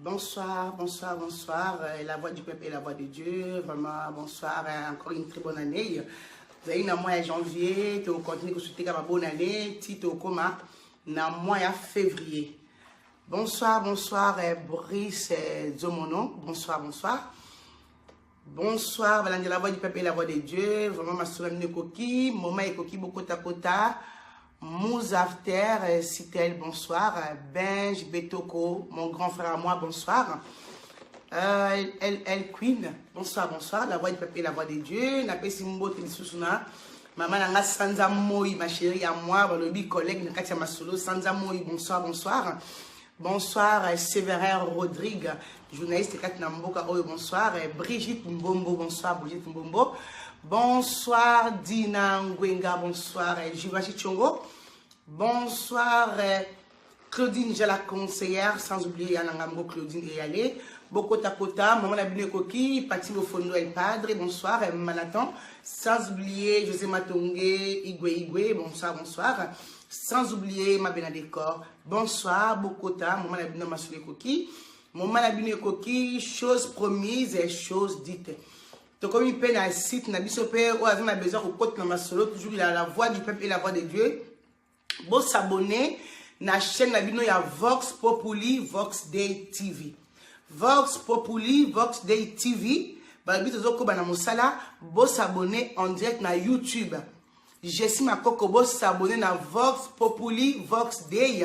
Bonsoir, bonsoir, bonsoir. La voix du peuple et la voix de Dieu. Vraiment, bonsoir. Encore une très bonne année. Vous avez un mois de janvier, tu continues de souhaiter une bonne année. Tu as un mois de février. Bonsoir, bonsoir, Brice Zomono. Bonsoir, bonsoir. Bonsoir, la voix du peuple et la voix de Dieu. Vraiment, ma soeur Koki, Moma et Koki, beaucoup takota. Mouzafter, Citel, bonsoir. Benj, Betoko, mon grand frère à moi, bonsoir. El Queen, bonsoir, bonsoir. La voix du peuple et la voix de Dieu. N'a pas si mot Susuna. Maman n'a Sanza Moï, ma chérie à moi. Le collègue, Nakatia Masolo, Sanza Moï, bonsoir, bonsoir. Bonsoir, Séverin Rodrigue, journaliste Katina Mboka, bonsoir. Brigitte Mbombo, bonsoir, Brigitte Mbombo. Bonsoir, Dina Ngwenga, bonsoir, Jivachi Chongo. Bonsoir, Claudine, j'ai la conseillère, sans oublier Yanangambo, Claudine et Yale. Bokota Kota, Maman Abine Koki, Pati Fondo El Padre, bonsoir, Manatan. Sans oublier José Matongé, Igwe, bonsoir, bonsoir. Sans oublier ma Benadécor, bonsoir, Bokota, Maman Abine Massoulé Koki. Maman Abine Koki, chose promise et chose dite. Donc, comme il peine à site, n'a pas ou avec ma besoin au côté de ma solo, toujours il a la voix du peuple et la voix de Dieu. Bon s'abonner na chaîne Nabino, il y a Vox Populi, Vox Day TV. Vox Populi, Vox Day TV. Balbito zoko bana musala, bon s'abonner en direct na YouTube. Jessie Makoko, bon s'abonner na Vox Populi, Vox Day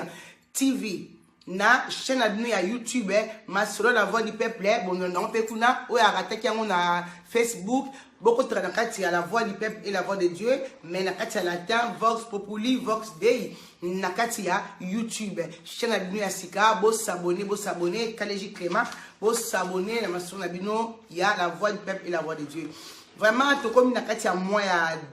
TV. Na chaîne Nabino ya YouTube, ma solo la voix du peuple, bon non pe kuna ou ya rataki yango na Facebook. Beaucoup de travail à la voix du peuple et la voix de Dieu, mais nakati à latin Vox Populi, Vox Dei, nakati à YouTube. Chaîne Abino Yassika, beau s'abonner, Kaléji Clément, beau s'abonner, la maçon Abino, il y a la voix du peuple et la voix de Dieu. Vraiment, tout comme nakati à mois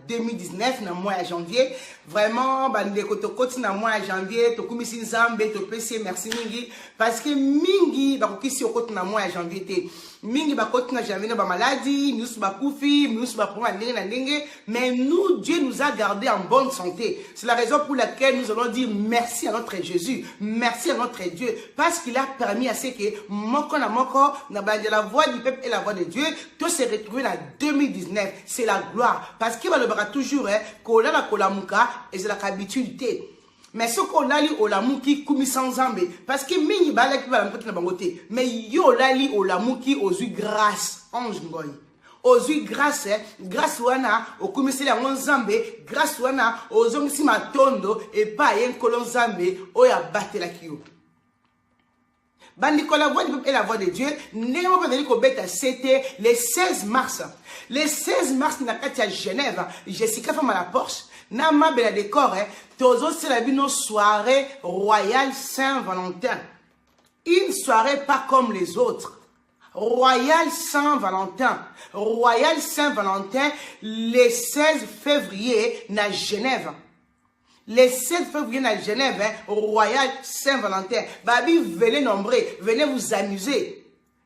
2019, na mois janvier, vraiment, bandeko to koti na mois janvier, to kumisi nzambe, to pesi merci mingi, parce que mingi, bakokisi okoti na mois janvier te. Mingi bakoti na janvier na ba maladie, nous ba koufi, nous ba prendre na ndenge, mais nous, Dieu nous a gardé en bonne santé. C'est la raison pour laquelle nous allons dire merci à notre Jésus, merci à notre Dieu, parce qu'il a permis à ce que moko na la voix du peuple et la voix de Dieu, tout se retrouver en 2019. C'est la gloire, parce qu'il va le bara toujours, kola la kolamuka, et c'est la habitude. Mais ce qu'on a li olamuki kumi sans zambe, parce que mingi bala qui va l'emporter na bangote, mais yo lali olamuki aux yeux grâce, ange ngoy. Aux yeux grâce, grâce wana, au commissaire à mon zambe, grâce wana, aux hommes si matondo, et pas yen kolon zambe, oya batte la kio. Bandiko la voix du peuple et la voix de Dieu, néo Benelico Beta, c'était le 16 mars. Le 16 mars, na à Genève, Jessica femme à la Porsche, Nama Benadécor, Tozo c'est la une soirée royale Saint-Valentin. Une soirée pas comme les autres. Royal Saint-Valentin. Royal Saint-Valentin, le 16 février, na Genève. Le 7 février à Genève, Royal Saint-Valentin. Babi, venez nombreux, venez vous amuser.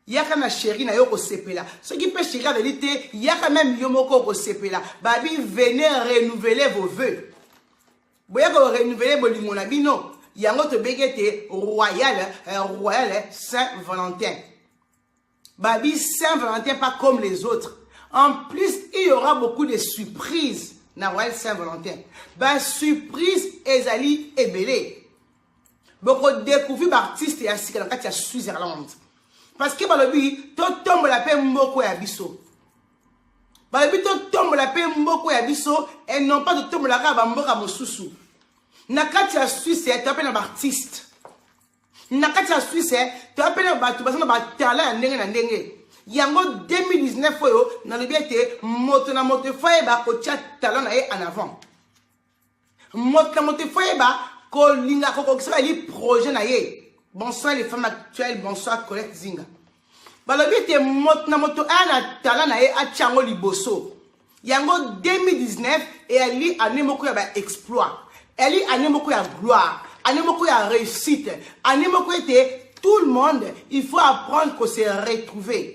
Il y a quand même chéri na yoko sepela. Ce qui peut chérir la vérité, il y a quand même yomoko sepela. Babi, venez renouveler vos vœux. Vous voyez renouveler vos limonabino. Il y a un autre bégueté Royal Saint-Valentin. Babi, Saint-Valentin pas comme les autres. En plus, il y aura beaucoup de surprises. Na Royal Saint-Valentin. Ba surprise ezali ebele. Boko découvrir artiste et asika na kati ya Switzerland. Parce que balobi to tombe la pe mboko ya biso. Balobi to tombe la pe mboko ya biso et non pas de tombe la ka ba mboka mosusu. Na kati ya Suisse tu appelles un artiste. Na kati ya Suisse tu appelles un batu parce que ba talent ndenge na ndenge. Yango 2019 oyo na lobiete moto na moto foye ba ko tia talent na en avant. Moto na moto foye ba ko linga ko ça li projet na ye. Bonsoir les femmes actuelles, bonsoir Colette Zinga. Ba lobiete moto na moto na talent na a tiango liboso. Yango 2019 et elle année moko ya ba exploit. Elle année moko ya gloire, année moko ya réussite, année moko était tout le monde, il faut apprendre qu'on se retrouver.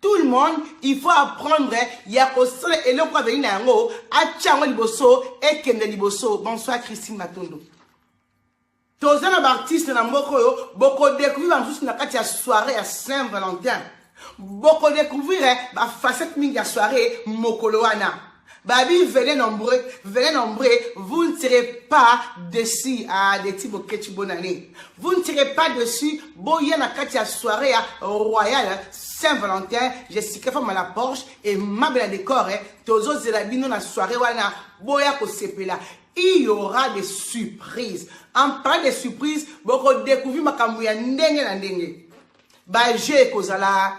Tout le monde, il faut apprendre. Il y a aussi et le quoi venir nango, a tiango liboso et kende liboso. Bonsoir Christine Matondo. tozana b'artiste na mboko yo boko découvrir en juste na kati ya soirée à Saint-Valentin boko découvrir ba facette mingi ya soirée mokolo wana babi venez nombreux vous ne tirez pas dessus à des types de bonne année vous ne tirez pas dessus boya na kati ya soirée à Royal Saint-Valentin Jessica femme à la Porsche et mable à décor tozo zelabino na soirée wana boya ko sepela. Il y aura des surprises. En parlant des surprises, vous découvrir ma kamouya ndenge na ndenge. Ba je kozala.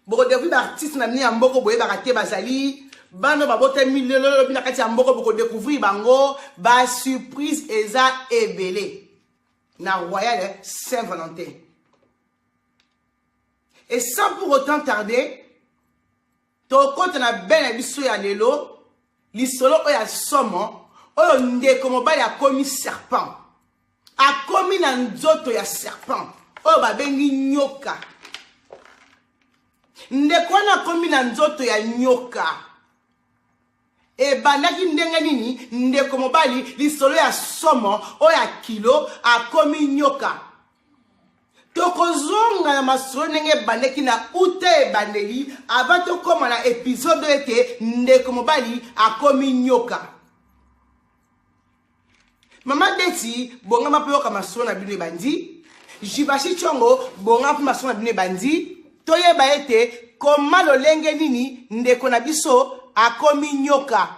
Vous découvrir artiste na ni amboko boye ba raté bazali. Bano ba bote milolo bina kati amboko vous découvrir bango ba surprise eza ebele. Na Royal Saint-Valentin. Et sans pour autant tarder, to compte na ben biso ya lelo, li solo o ya somo. Oyo ndeko mobali a commis serpent. A commis na nzoto ya serpent. Oyo babengi nyoka. Ndeko wana commis na nzoto ya nyoka. E bandaki ndenge nini ndeko mobali lisolo ya somo oyo ya kilo a commis nyoka. Tokozonga na masolo ndenge bandeki na ute bandeli avant tokoma na épisode ete ndeko mobali a commis nyoka. Maman Deti, bonga mapeyo kama sona bine bandi. Jibashi chongo, bonga mapeyo masona bine bandi. Toye baete, koma lolenge nini, ndeko na biso, akomi nyoka.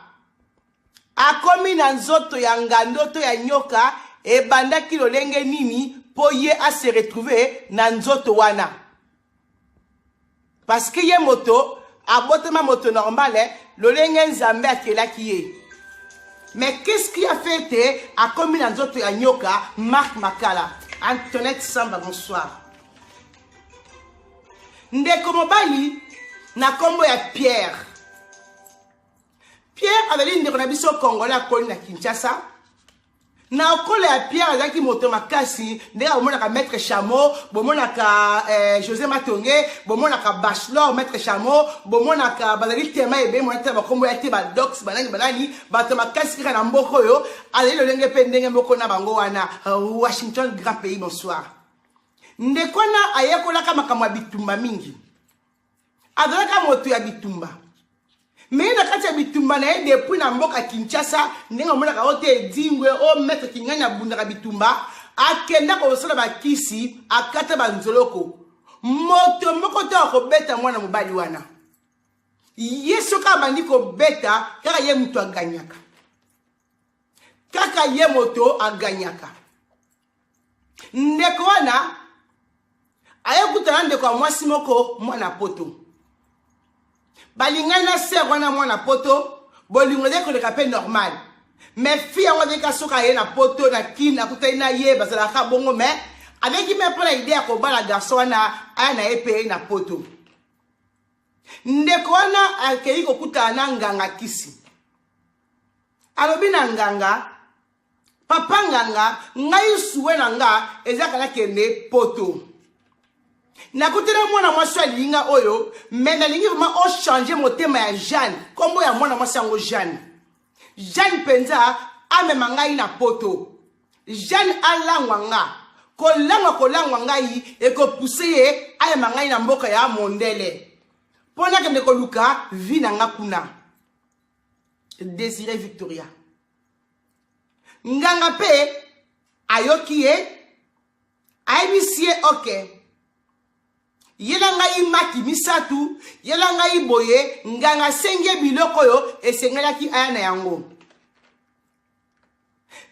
Akomi na nzoto ya ngandoto ya nyoka, e bandaki lolenge nini, po ye a se retrouver na nzoto wana. Parce que ye moto, abotema moto normale, lolenge nzambe akelaki ye. Mais qu'est-ce qui a fait à commis dans d'autres ya nyoka Marc Makala Antoinette Samba bonsoir ndeko mobali na kombo ya Pierre avait dit ndeko na biso congolais akoli na Kinshasa na okole ya Pierre azaki moto makasi ndeka bomonaka maître Chameau bomonaka José Matonge bomonaka Bachelor maître Chameau bomonaka bazali tema ebe monata bakombo ya te ba docs banani bato makasi kika na mboko yo azali lolenge pe ndenge mboko na bango wana Washington grand pays bonsoir ndeko na ayekolaka makambo ya bitumba mingi azalaka moto ya bitumba mais na kati ya bitumba na ye depuis na mboka Kinshasa ndenge omonaka ote dingwe o maître kingani abundaka bitumba akenda kosala bakisi akata banzoloko moto moko te akobeta mwana mobali wana ye soki abandi kobeta kaka ye moto aganyaka kaka ye moto aganyaka ndeko wana ayekutana ndeko ya mwasi moko mwana poto balingana ser wana mwana poto bolingo de koleka pe normal mais fille on de kasoka ye na poto na kina kutaina ye bazala ka bongo mais avec même pas l'idée ya ko bala garçon wana ana epe na poto ndeko wana akei ko kutana nganga kisi alobi na nganga papa nganga ngai suwe na nga ezaka na kende poto na kutela mwana mwasi alinga oyo mais na lingi vraiment o changer motema ya Jeanne kombo ya mwana mwasi yango Jeanne penza amema ngai na poto Jeanne alangwa nga kolangwa ngai ekopuse ye ayema ngai na mboka ya mondele pona kende koluka vi na nga kuna Désiré Victoria nganga pe ayoki ye ayebisie okay yela ngai maki misatu yela ngai boye nganga senge biloko yo esengelaki aya na yango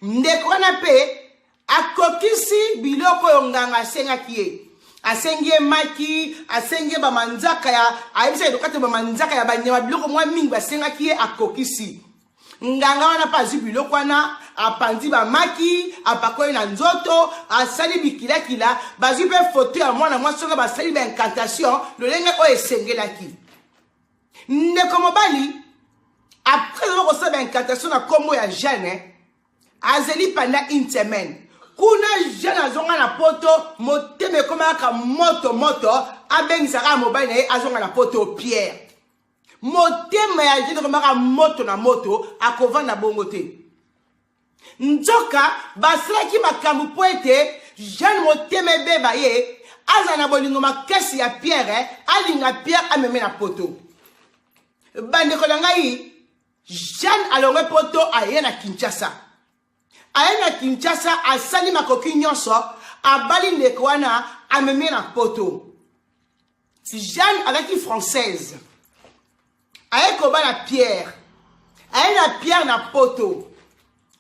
ndeko wana pe akokisi biloko yo nganga sengaki ye asenge maki asenge ba manzaka ya ayebisa edokate ba manzaka ya banyama biloko mwa mingi basengaki ye akokisi nganga wana pa azi biloko wana apandi ba maki apakoye na nzoto asali bikilakila bazwi pe foto ya mwana mwasi oyo basali ba incantation lolenge oyo esengelaki ndeko mobali après kosala ba incantation na kombo ya Jeanne azeli pendant une semaine kuna Jeanne azonga na poto motema ekomaka moto abengisaka mobali na ye azonga na poto Pierre motema ya Jeanne ekomaka moto na moto akovanda bongo te Nzoka basalaki makambo po ete Jeanne Motema Ebeba ye aza na bolingo makasi ya Pierre alinga Pierre ameme na poto. Bandeko na ngai Jeanne alonge poto aye na Kinshasa. Aye na Kinshasa asali makoki nyonso abali ndeko wana ameme na poto. Si Jeanne alaki française aye koba na Pierre. Aye na Pierre na poto.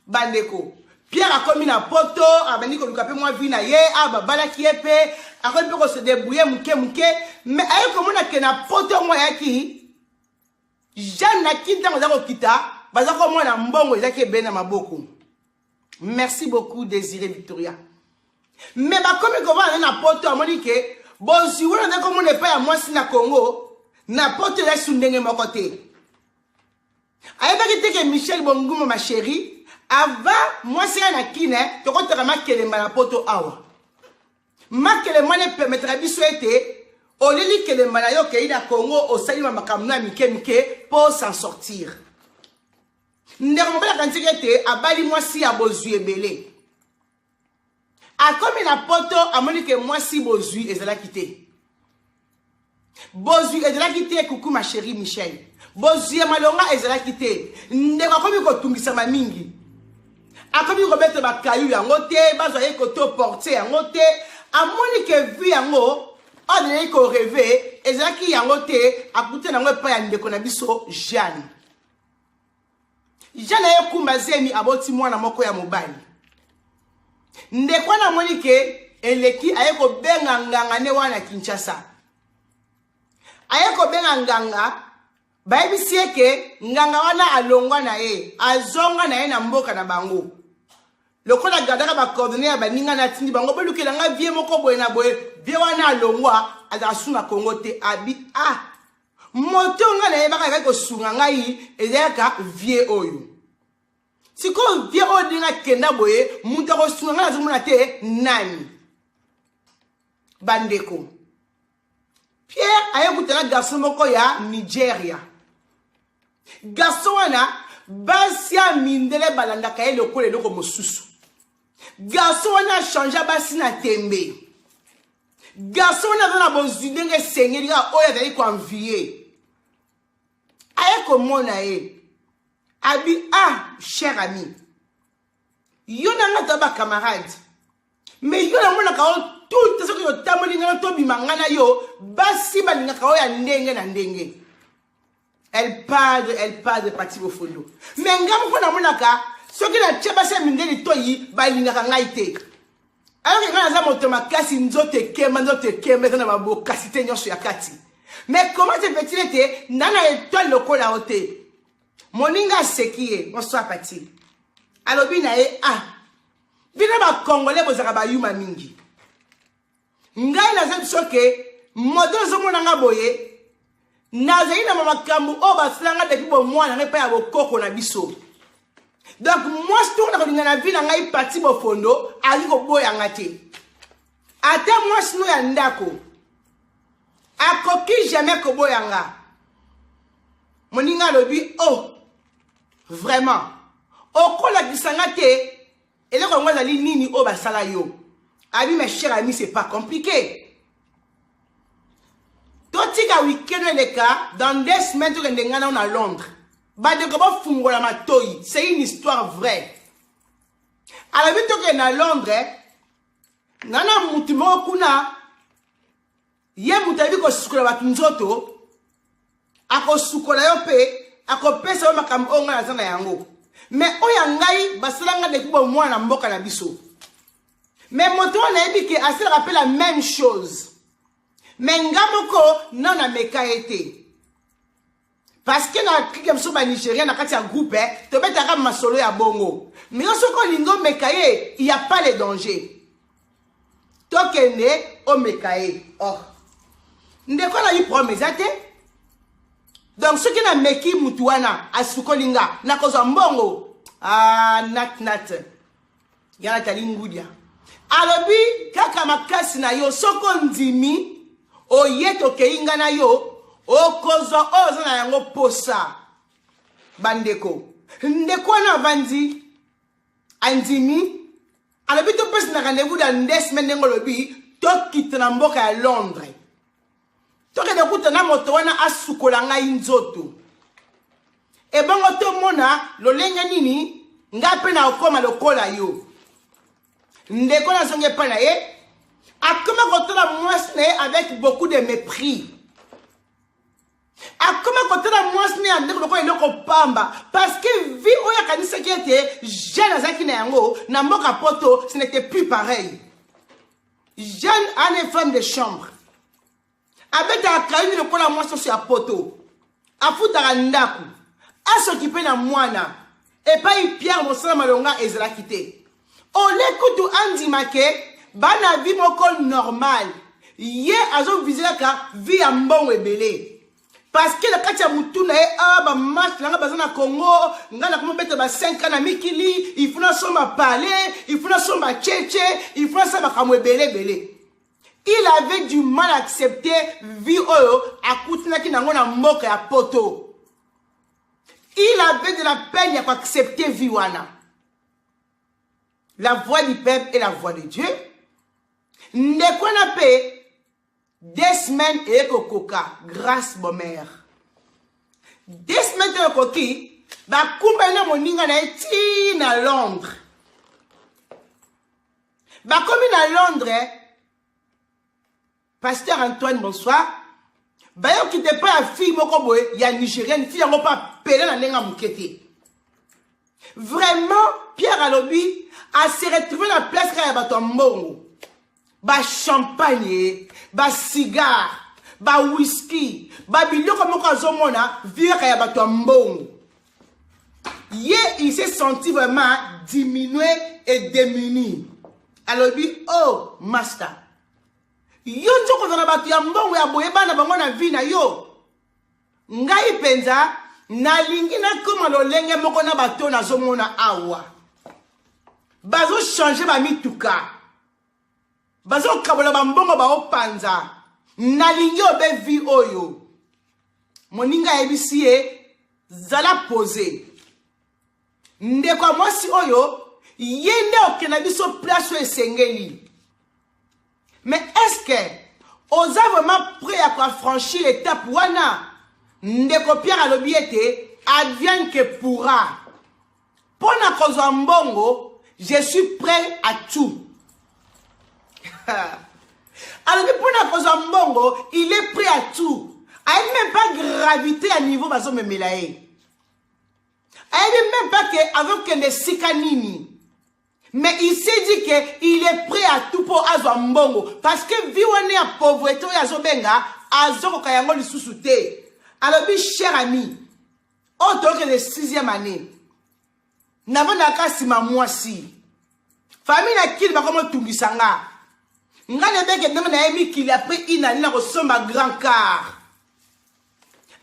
Bandeko Pierre a commis na poto abandi ko lukape moi vi na ye ababala ki epe akomi pe ko se débrouiller muke mais aye komona ke na poto moi yaki Jeanne na kinta ngo zako kita bazako moi na mbongo ezaki ebena maboko. Merci beaucoup Désiré Victoria. Mais ba komi ko va na poto amoni ke bonzi wona ndako mo ne pa ya mwasi na Congo na poto la sundenge moko te. Aye ba kiteke Michel Bongumo ma chérie. Avant, moi c'est un akine, tu comptes remarquer les malapoto awa. Marquer ne permettra de souhaiter, au lieu que les malayo qui est à Congo, au salut makamna mike pour s'en sortir. N'erons pas la quantité, à bali moi si à bozu belé. A comme la poto, à monique moi si bozu et la quitter. Bozu et la quitter, coucou ma chérie Michel. Bozu et malonga et la quitter. N'erons pas comme tu m'y ma mingi. Akomi remettre ba caillou yango te bazoye koto porter yango te amoni ke vu yango odele ko rêver ezaki yango te akute nango pa ya ndeko na biso Jeanne yekumba zemi aboti mwana moko ya mobali ndeko na moni ke eleki aye ko benga nganga ne wana Kinshasa aye ko benga nganga bayebi ke nganga wana alongwa na ye azonga na ye na mboka na bango. Le ko la gadaka ba coordonner ba ninga na tindi bango belukela nga vie moko boye na boye vie wana alongwa azasu na Congo te abi moto nga na yebaka ko sunga ngai ezaka vie oyo siko vie oyo dinga kenda boye muntu ko sunga nga azumuna te nani bandeko Pierre aye kutana garçon moko ya Nigeria garçon wana basia mindele balanda kaye lokole loko mosusu. Garçon wana changé basi na tembe. Garçon wana na bonzudenge sengeli ga oya dali ko envier. Aye komona ye. Abi cher ami. Yo na ngata ba camarade. Mais yo na mona ka tout ce que yo tamoli ngana to bimangana yo basi balinga ka oya ndenge na ndenge. Elle parle de partir au fond. Mais ngam ko na monaka ce qui la tcheba se mindeli toyi balinga ka ngaite. Alors que quand on a makasi nzote kema na mabo kasite nyonso ya kati. Mais comment te fait-il être nana étoile lokola ote. Moninga sekie bonsoir pati. Alobi na e bina ba congolais bozaka ba yuma mingi. Ngai na zebi soke modèle zo mona nga boye. Nazali na makambu o basilanga depuis bon mwana ngai pa ya bokoko na biso. Donc moi je tourne dans la ville ngai parti bo fondo ali ko boya ngate. Ate moi sino ya ndako. Akoki jamais ko boya nga. Moninga lobi vraiment. Okola bisanga te ele ko ngazali nini o basala yo. Abi mes chers amis c'est pas compliqué. Totika week-end les cas, dans 2 semaines, tu es à Londres. C'est une histoire vraie. À la vie, tu es à Londres, nana mutimo kuna, ye mutabi ko sukola batunzoto, ako sukola yope, ako pesa wa makambo onga na zana yango. Mais oyangai, basalanga de kubo mwana mboka na biso. Mais moto na ebi ke assez rappelle la même chose. Mais ngamoko non a mekaete. Parce que na kike mso ba Nigeria na kati ya groupe to betaka masolo ya bongo. Mais soko lingo mekaye, il y a pas les dangers. Tokene o mekaye. Ndeko na yi promesse ate. Donc ce qui na meki mutuana asukolinga na kozo mbongo. Nat. Yana talingudia. Alobi kaka makasi na yo soko ndimi oyeto keinga na yo okozo oza na yango posa bandeko ndeko na bandi andimi alobi to pesi na rendez-vous dans 2 semaines ndenge olobi tokita na mboka ya Londres tokende kuta na moto wana asukola ngai nzoto ebongo tomona lolenge nini nga pe na okoma lokola yo ndeko na zonge pa na ye akoma kotala mwasi na ye avec beaucoup de mépris akoma kotala mwasi na ye andeko lokola eloko pamba parce que vi oyo akanisaki ete jeune azalaki na yango na mboka poto ce n'était plus pareil. Jeune ane femme de chambre abetaka kaini lokola mwasi oso ya poto afutaka ndaku asokipe na mwana epai Pierre mosala malonga ezalaki te olekutu andima ke bana vi moko normal ye azovize kaka vi ya mbongo ebele parce que le kati ya mutu na ye bamatch nanga baza na Congo nga na komobeta ba 5 ans na mikili il faut na somba parler il faut na somba tchétché il faut na sa makambo ebele. Il avait du mal à accepter vie oyo akutinaki nango na mboka ya poto. Il avait de la peine à accepter vie wana. La voix du peuple et la voix de Dieu. Ndeko na pe 2 semaines et kokoka grâce bon mère. 2 semaines et koki ba kumba na moninga na eti na Londres. Ba komi na Londres. Pasteur Antoine, bonsoir. Bayo qui te pas la fille moko boy, ya nigérienne, fille yango pas pelé na lenga mukete. Vraiment, Pierre Alobi a se retrouvé dans la place kaya bato mbongo. Ba champagne, ba cigare, ba whisky, ba biloko moko azomona, vie kaya bato mbongo. Il s'est senti vraiment diminué et démuni. Alobi, oh, master. Yo njoko zana batu ya mbongo ya boye bana bango na vi na yo. Ngai penza, na lingi na koma lolenge moko na bato na zomona awa. Bazo changer ba mituka. Bazo kabola ba mbongo ba opanza. Na lingi obe vi oyo. Moninga ebisiye, zala pose. Ndekwa mwasi oyo, yende okena biso place o esengeli. Mais est-ce que on a vraiment prêt à franchir l'étape wana? Ndeko Pierre alobi ete advienne que pourra. Pona kozwa mbongo, je suis prêt à tout. Alors pona kozwa mbongo, il est prêt à tout. Elle même pas gravité à niveau bazo memelae. Elle même pas que avec que ne sikanini. Mais il s'est dit qu'il est prêt à tout pour Azo Mbongo. Parce que vu on est à pauvreté, Azo Benga, Azo Kayango le sous-souté. Alors, cher ami, en tant que de 6e année, n'avons pas si ma moisi. Famille n'a qu'il va comme tout bisanga. Nga ne beke de na emi qu'il a pris une année na ressemble grand car.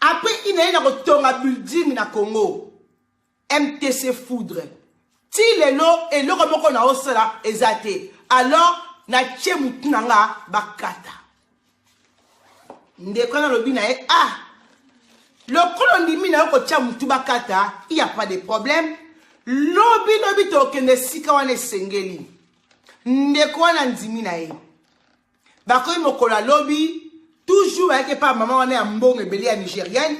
Après une année na retonga building na Congo. MTC Foudre. Si les lots et le remoko na osala ezate, alors na tche mutunanga bakata. Ndeko na lobi na e le kolondimi na ko tcha mutu bakata, il y a pas de problème. Lobi to kende sika wana sengeli. Ndeko na ndimi na e. Bakoy mokola lobi toujours avec pas maman wana ya mbongo ebeli ya nigérienne.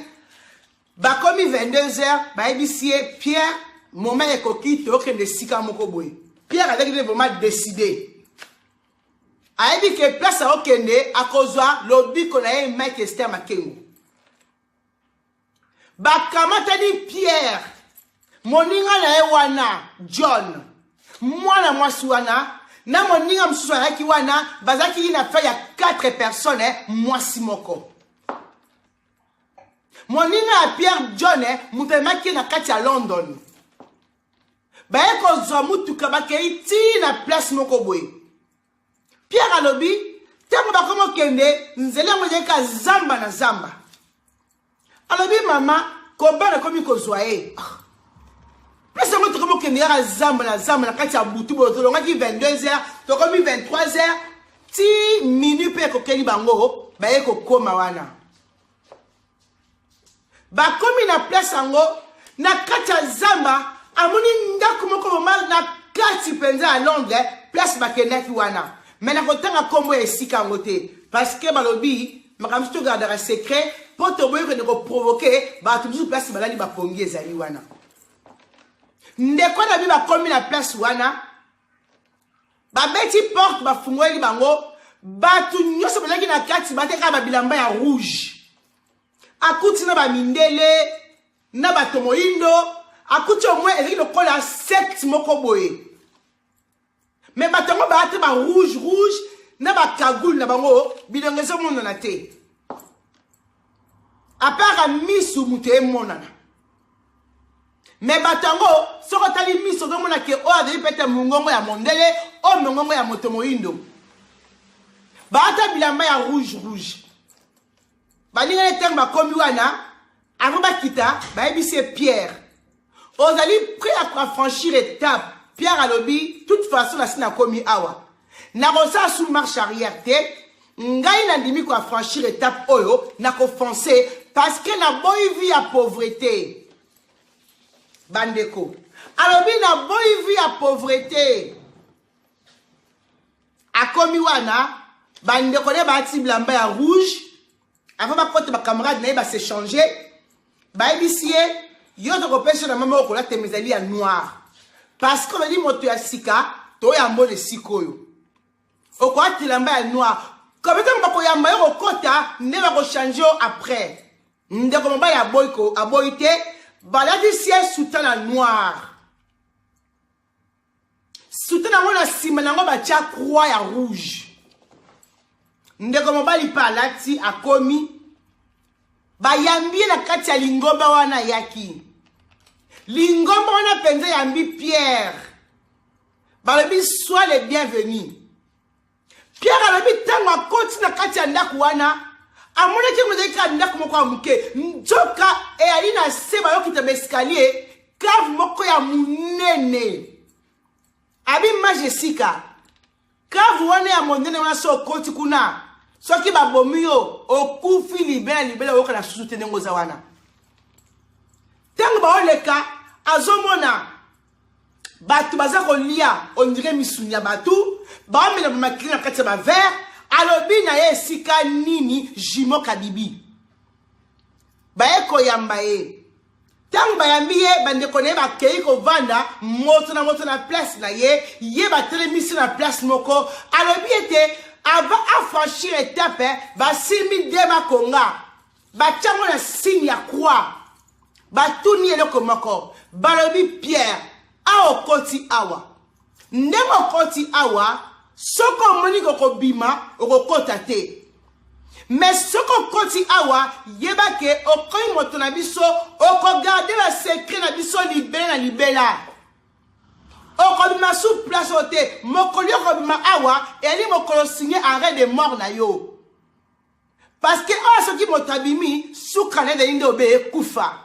Bakomi 22h, ba ebisie Pierre moment est coquille, tu as des sika moko boy. Pierre avec lui vraiment décidé. A dit que place à okende à cause lobby qu'on a un mec Esther Makengo. Bakamata dit Pierre. Moninga na wana John. Mwana mwasi wana na moninga msusu yaki wana bazaki ina fait ya 4 personnes mwasi moko. Moninga a Pierre John mutemaki na kati ya London. Baye kozwa mutuka bakei ti na place moko boye. Pierre alobi, tango bakomo kende, nzele ngojeka zamba na zamba. Alobi mama, kobana komi kozwa e. Place ngo tokomo kende ya zamba na kati ya butu bo tolonga ki 22h, tokomi 23h, ti minute pe kokeli bango, baye kokoma wana. Bakomi na place ngo na kati ya zamba. Amoni ndako moko na kati penza à Londres place bakendaki wana mais na kotanga kombo esika ngote parce que balobi makambo to gardera secret pour te boye ko provoquer ba toujours place balali ba pongi ezali wana ndeko na bi ba komi na place wana ba beti porte ba fungweli bango ba tu nyoso balaki na kati ba teka ba bilamba ya rouge akuti na ba mindele na ba tomoindo akuti au moins ezali lokola secte moko boye mais ba tango ba ate ba rouge na ba kagoule na bango bilongezo mono na te à part misu mute monana mais batango soko tali miso do mona ke o ade pete mungongo ya mondele o mungongo ya moto moindo bata bilamba ya rouge baninga ne terme bakomi wana avant bakita baebise Pierre ozali prêt à franchir étape Pierre alobi toute façon na sina komi awa na kosa sous marche arrière te ngai na ndimi ko franchir étape oyo na ko foncer parce que na boy vie à pauvreté bandeko alobi na boy vie à pauvreté akomi wana bandeko ne bati bilamba ya rouge avant ba kote ba camarade na ba s'échanger ba ebisie yo to kopesha na mama okola temezali ya noir parce que on dit moto ya sika to ya mbole sikoyo okwati lamba ya noir comme tant ba ko ya mayo kota ne ba ko changer après ndeko mba ya boyko aboyite baladi siège soutana noir soutana mona sima nango ba tia croix ya rouge ndeko mobali pa lati akomi bayambi na kati ya lingomba wana yaki lingomba wana penza yambi Pierre balobi sois les bienvenus Pierre alobi tango akoti na kati ya ndako wana amona ke mozeka ndako moko ya muke njoka e ali na se bayokita escalier cave moko ya munene abi majesika cave wana ya monene wana so okoti kuna soki babomi yo okufi libele oyoka na susu te ndenge oza wana ntango baoleka azomona bato baza kolia ondire misuni ya bato baomela bamakili na kati ya bavere alobi na ye esika nini jimo kabibi baye koyamba ye ntango bayambi ye bandeko na ye bakei kovanda moto na place na ye batelemisi na place moko alobi ete avant affranchir étape basimbi de bakonga batiango na signe ya croix batuni eloko moko balobi Pierre aokoti awa ndenge okoti awa soko omoni kokobima okokota te mais soko okoti awa yebake okoyi moto na biso okogarde ba secret na biso libela na libela okobima sous place ote mokoli okobima awa eli mokolo signé arrêt de mort na yo parce que oyo soki moto abimi suka na ye nde obeye kufa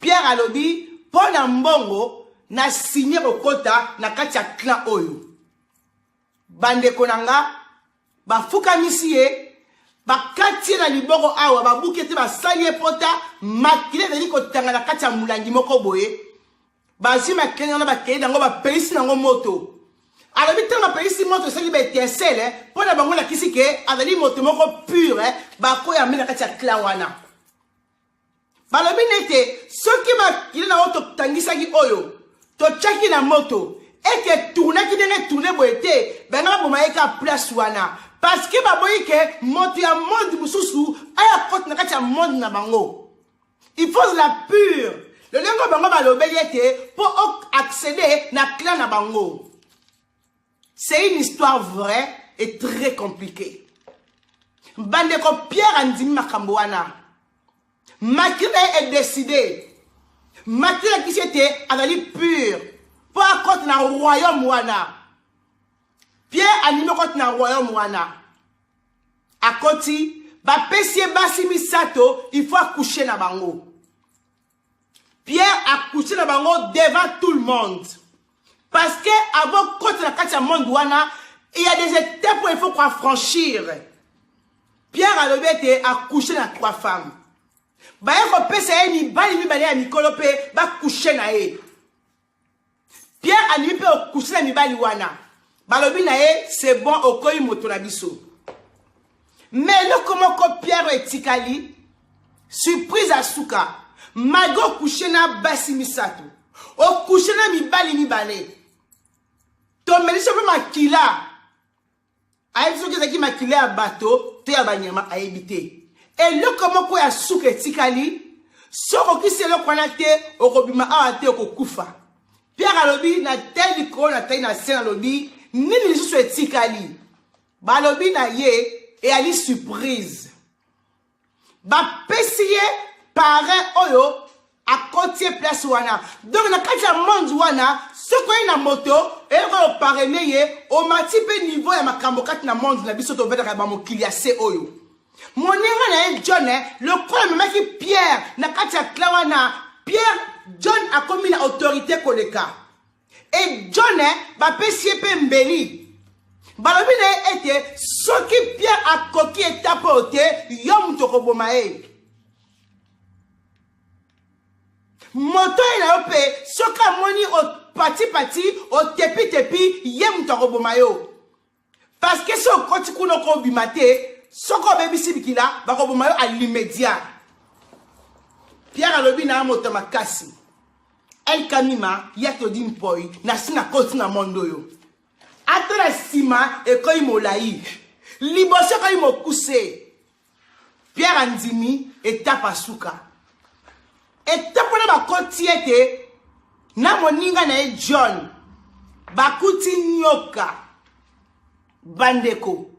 Pierre alobi mpo na mbongo na signé kokota na kati ya clan oyo bandeko nanga bafukamisi ye bakati na liboko awa babuki ete basali epota makile ezali kotanga na kati ya molangi moko boye bazwi makile wana bakei nango bapelisi nango moto alobi ntango bapelisi moto esali baetincele mpo na bango lakisi ke azali moto moko pure bakoyambi na kati ya clan wana balobi nete soki makile nango totangisaki oyo totiaki na moto eke tournaki ndenge tourne boye te banga baboma ye ka place wana parce que baboyi ke moto ya monde mosusu aya kote na kati ya monde na bango il faut la pure le lengo bango balobeli ete mpo accéder na clan na bango c'est une histoire vraie et très compliquée bandeko Pierre andimi makambo wana makile est décidé makile akisi ete azali pure pour akoti na royaume wana Pierre anime akoti na royaume wana akoti bapesi ye basi misato il faut accoucher na bango Pierre accoucher na bango devant tout le monde parce que avant koti na kati ya monde wana il y a des étapes où il faut quoi franchir Pierre alobi ete accoucher na 3 femmes baye kopesa ye mibali mibale ya mikolo mpe bakouche na ye Pierre andimi pe okusi na mibali wana. Balobi na ye, c'est bon, okoyi moto na biso. Mais le comment Pierre etikali, surprise à Souka, mago couché na basi misato, o couché na mibali mibale. Ton melisho pe makila, aïe biso ki makila a bateau, te ya banyama a éviter. Et le comment ko ya Souka etikali, soko ki se le konate, o kobima awate o kokufa. Pierre alobi na tel likro na tel na sen alobi, nini lisusu etikali. Balobi na ye, et ali surprise. Ba pesiye parrain oyo a côté place wana. Donc na kati ya monde wana, soko na moto, et ko parrainer ye au matipe niveau ya makambo kati na monde na biso to veda ba mokili ase oyo. Moninga na John le premier maki Pierre na kati ya klawana, Pierre John a commis la autorité koleka. Et John ba pesiye pe mbeli. Balobi na ete soki Pierre a koki etape ote yom toko bomae. Moto ina ope soka moni o pati o tepi yem toko bomayo. Parce que so koti kuno ko bimate soko bebisi bikila bako bomayo à l'immédiat. Pierre alobi na moto makasi. El kamima yatodin poi na sina koti na mondo yo. Atala sima et quand il molai. Liboso quand il m'a coussé. Pierre andimi et tape à souka. Et tape na ba kotiete. Na moninga na John. Bakuti nyoka. Bandeko.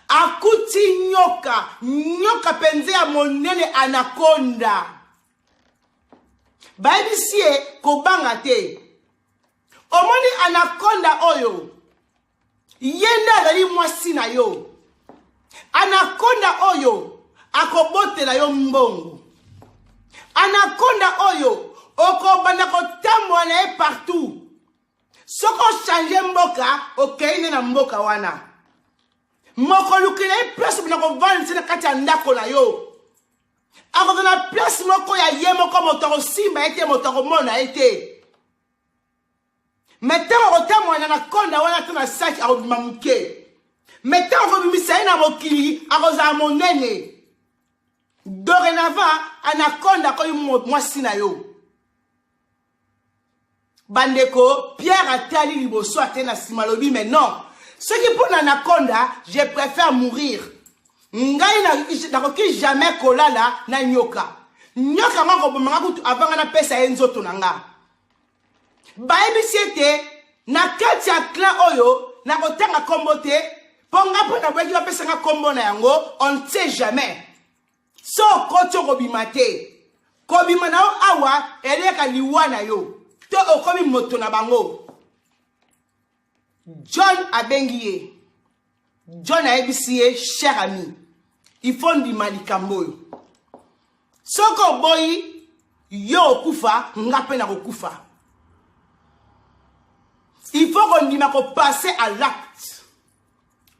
Akuti nyoka. Nyoka penze ya monene anaconda. Baebi siye kobanga te. Omoni anaconda oyo. Yenda azali mwasi na yo. Anaconda oyo akobotela yo mbongo. Anaconda oyo okobanda kotambola na ye partout. Soko change mboka okeine na mboka wana. Moko lukile ye place bina kovanda na kati ya ndako na yo. Akozana place moko ya ye moko motoko simba ete motoko mona ete. Maintenant, on a konda wana tona sac a obimamke. Maintenant, on bimisa na mokili a rosa monene. Dorénavant, anaconda ko mwasi na yo. Bandeko, Pierre a tali liboso atena simalobi mais non. Ce qui pour l'anaconda, je préfère mourir. Ngai na koki jamais kolala na nyoka. Nyoka mako bomanga kutu avant na pesa enzoto nanga. Baebi siete na kati ya clan oyo na kotanga kombo te ponga pona bweki ba pesa nga kombo na yango on ne sait jamais so koto kobima te kobima na awa eleka liwana yo to okomi moto na bango. John abengiye John aebisiye cher ami il faut ndima likambo yo soko boyi yo okufa ngape na kokufa. Il faut qu'on passer à l'acte.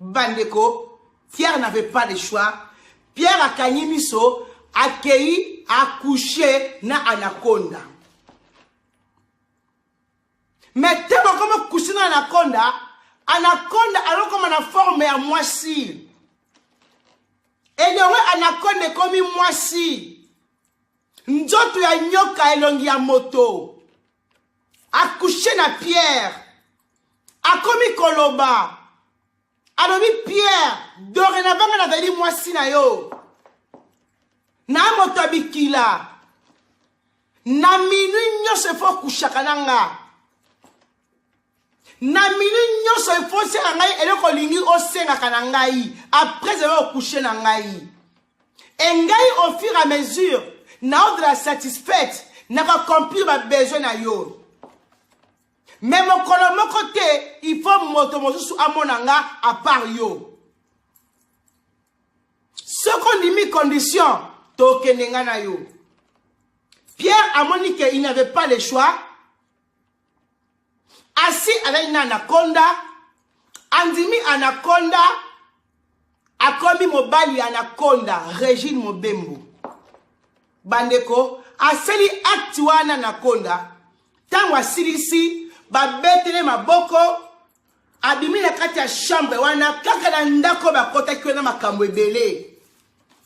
Bandeko, Pierre n'avait pas le choix. Pierre a kani miso, accueilli, accouché na anaconda. Mais tellement comme couché na anaconda, alors comme on a formé à moisi. Et le anaconda comme moisi. Njoto ya nyoka elongi ya moto. Accouché na Pierre. Akomi koloba. Alobi Pierre. Dorénavant na veli mwasi na yo. Na moto abikila. Na minu nyonso fo kushaka nanga. Na minu nyonso fo senga ngai eloko lingi osenga kana ngai. Après avoir couché na ngai. Et ngai au fur et à mesure na de la satisfaite na accomplir ma besoin na yo. Mais mon côté, il faut moto mosusu amonanga à part yo. Ce qu'on dit mis condition, tokenenga na yo. Pierre a moni qu'il n'avait pas le choix. Assis avec une anaconda, andimi anaconda, akomi mobali anaconda, Régine Mobembo. Bandeko, aseli acte wana anaconda, tango asilisi, babetele maboko abimi na kati ya chambre wana kaka na ndako bakotaki na makambo ebele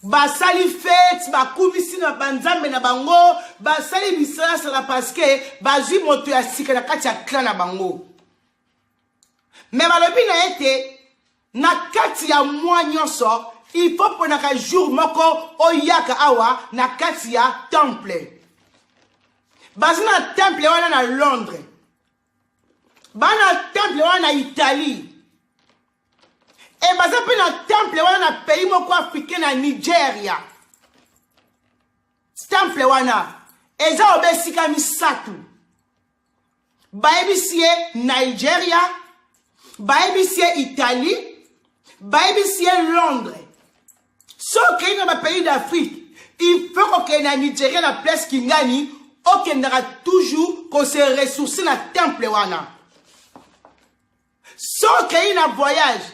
basali fete bakumisi na banzambe na bango basali misala parce que bazwi moto ya sika na kati ya clan na bango mais balobi na ete na kati ya mwa nyonso il faut ponaka jour moko oyaka awa na kati ya temple bazi na temple wana na Londres bana temple wana na Italie et baza pe na temple wana na pays moko africain na Nigeria temple wana eza obesika misatu bayebisie Nigeria bayebisie Italie bayebisie Londres soki okei na bapays d'Afrique il faut kokei na Nigeria na place kingani okendaka toujours kose ressourcer na temple wana soki na voyage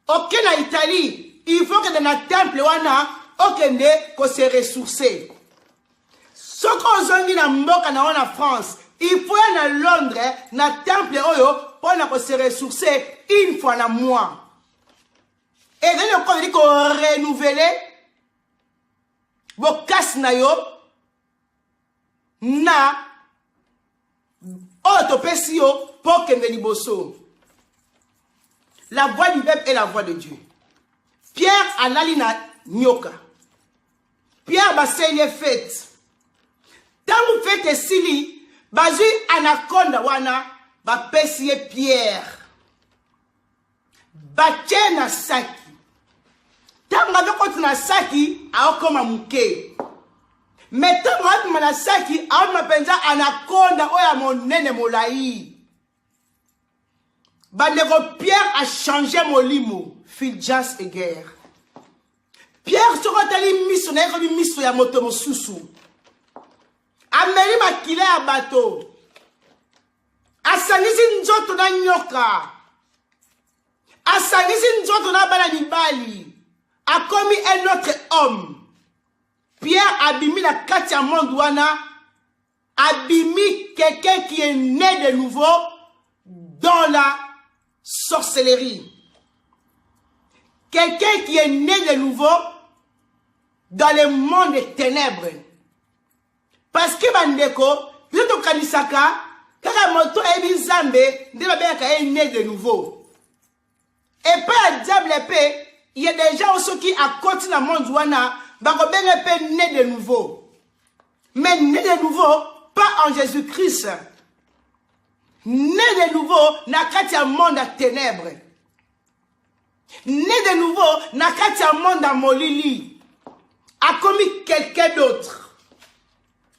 okei na Italie il faut que dans na temple wana okende kose ressourcer soki ozongi na mboka na wana France il faut ya na Londres na temple oyo pona kose ressourcer une fois na mois et dans le cas de ko renouveler bokas na yo na autopesi yo pour kende liboso. La voix du peuple est la voix de Dieu. Pierre alali na nyoka. Pierre basele fête. Tangu fête sili bazui anaconda wana bapesi Pierre. Bache na saki. Tangu avekoti na saki aokoma muke. Mais tangu ati na saki aokoma penza anaconda oya monene molai. Bandeko Pierre a changé molimo. Filjas et guerre. Pierre sera tali miso na yekobi miso ya moto mosusu. Ameli makile ya bato. Asangisi nzoto na nyoka. Asangisi nzoto na bana mibali. A commis un autre homme. Pierre abimi na kati ya monde wana. Abimi quelqu'un qui est né de nouveau dans la sorcellerie. Quelqu'un qui est né de nouveau dans le monde des ténèbres. Parce que bandeko, biso kanisaka, kaka moto ebi nzambe, nde babeka est né de nouveau. Et pas diable épée, il y a des gens aussi qui à côté dans le monde wana, bako benga pe né de nouveau. Mais né de nouveau, pas en Jésus-Christ. Né de nouveau, na kati ya monde à ténèbres. Né de nouveau, na kati ya monde à molili. A commis quelqu'un d'autre.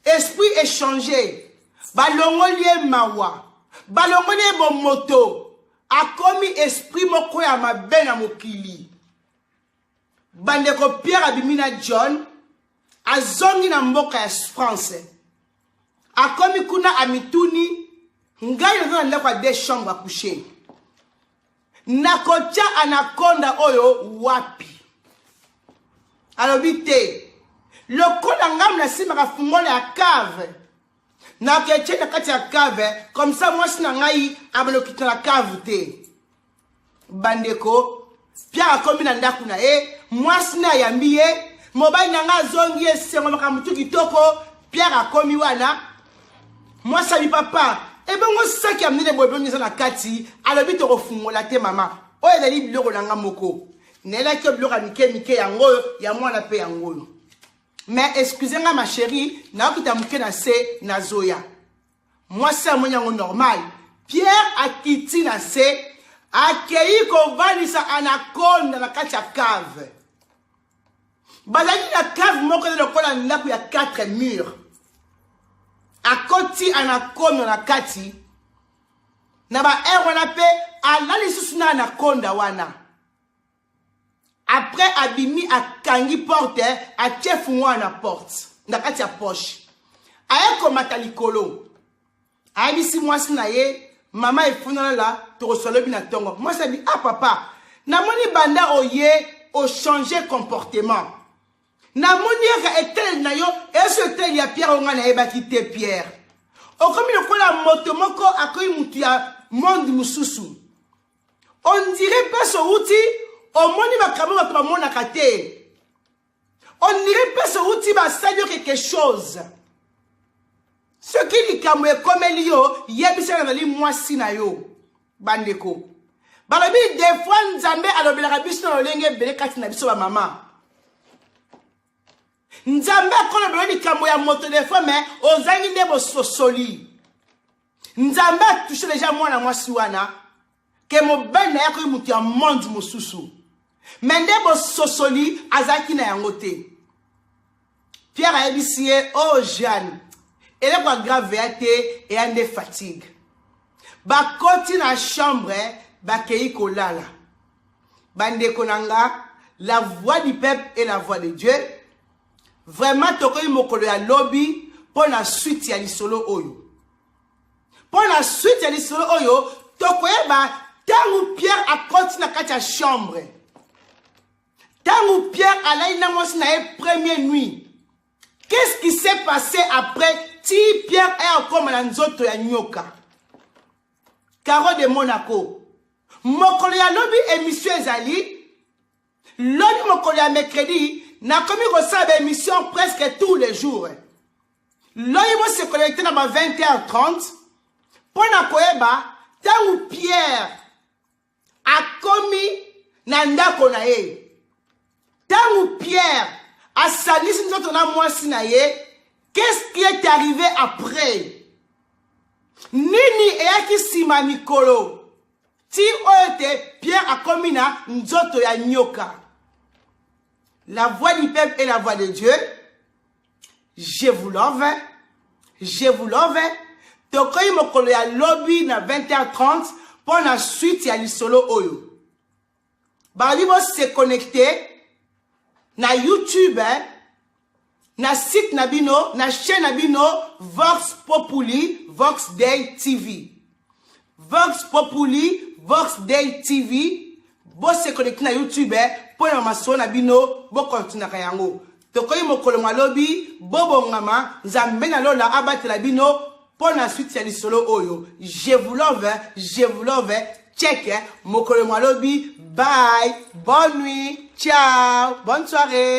Esprit échangé. Balongolie mawa. Balongolie mon moto. A commis esprit moko ya mabe na mokili. Bandeko Pierre abimina John. A zongi na mboka ya France. A commis kuna amituni. Ngai na ndako des chambres à coucher. Nakocha anaconda oyo wapi. Alobite. Le kola ngam na sima ka fungola ya cave. Na keche na kati ya cave comme ça moi sina ngai abalo kita na cave te. Bandeko Pierre akomi na ndaku na moi sina yambiye mobali na nga zongi esengo makamutu kitoko Pierre akomi wana. Moi ça lui papa. Et bien, on sait qu'il y a des gens qui kati, alors vite au fond, la té maman. Oh, il y a des gens qui ont moko. Nela qui ont mike yango, ya moi la paix yango. Mais excusez-moi ma chérie, na qui t'a mouké na se na zoya. Moi c'est mon yango normal. Pierre a quitté na se, a kei ko vanisa anaconda na kati ya cave. Bazali na cave moko de lokola ndaku ya 4 murs. A koti anaconda na kati na ba wana pe alali susuna anaconda wana. Après abimi a kangi porte a chefu wana porte na kati ya poche. Ayeko matalikolo. Ayebisi mwasi na ye mama efuna la to resolobi na tongo. Moi ça dit ah papa na moni banda oye o changer comportement. Na moni ka etel na yo, est-ce que ya Pierre on na eba kite Pierre. okomi lokola moto moko akoyi mutu ya monde mususu. On dirait pas so uti omoni makambo bato bamonaka te. On dirait pas so uti basali quelque chose. Ce qui likambo ekomeli yo yebisa na li mwasi na yo bandeko. Balobi des fois Nzambe alobelaka biso na lolenge bele kati na biso ba mama. Nzambe akolobela likambo ya moto des fois mais ozangi nde bososoli. Nzambe touche déjà mwana mwasi wana ke mobali na yako mutu ya monde mosusu. Mais nde bososoli azaki na yango te. Pierre a yebisiye oh Jeanne elle est pas grave et elle est fatigue. Ba koti na chambre ba kei kolala. Bande konanga la voix du peuple et la voix de Dieu. Vraiment tokoyi mokolo ya lobby pour la suite ya lisolo oyo. Pour la suite ya lisolo oyo tokoye ba tangu Pierre a koti na kati ya chambre. Tangu Pierre a la ina mosi na première nuit. Qu'est-ce qui s'est passé après? Si Pierre est encore dans nzoto ya nyoka. Caro de Monaco. Mokolo ya lobi émission ezali. Loni mokolo ya mercredi. Na komi kosa émission presque tous les jours. Loni mo se connecter na 20h30. Pona koeba. Tangu Pierre a komi na ndako na ye. Tangu Pierre a salisi nzoto na mwasi na ye. Qu'est-ce qui est arrivé après? Nini eyaki sima mikolo. Ti oete Pierre a commis na nzoto ya nyoka. La voix du peuple et la voix de Dieu. Je vous love. Je vous love. Tokoyi mokolo ya lobby na 20h30 pour la suite ya lisolo oyo. Bali bo se connecter na YouTube na site nabino, na chaîne nabino, Vox Populi, Vox Day TV. Vox Populi, Vox Day TV. Bo se connecte na YouTube, po na maso nabino, bo continue kayango. Tokoyi mokolo malobi, bobo ngama, Nzambe na lola abate labino, po na suite ya lisolo oyo. Je vous love, check, mokolo malobi, bye, bonne nuit, ciao, bonne soirée.